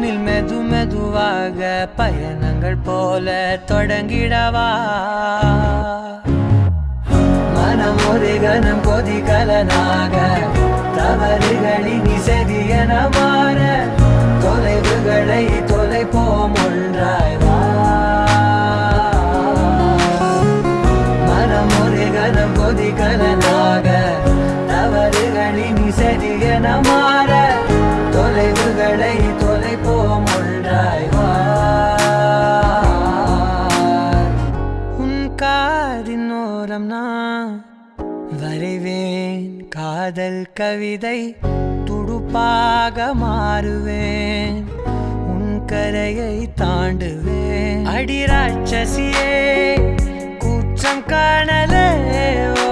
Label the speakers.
Speaker 1: நம்மில் மெது மெதுவாக பயணங்கள் போல தொடங்கிடவா மனம் ஒரு கணம் கொதிகலனாக தவறுகளின் இசையென மாற தொலைவுகளை தொலைப்போம் ஒன்றாய் வா மனம் ஒரு கணம் கொதிகலனாக தவறுகளின் இசையென மாற தொலைவுகளை தொலைப்போம் ஒன்றாய் வா உன் காதின் ஓரம் நான் வரைவேன் காதல் கவிதை துடுப்பாக மாறுவேன் உன் கரையை தாண்டுவேன் அடி ராட்சசியே கூச்சம் காணலே ஓ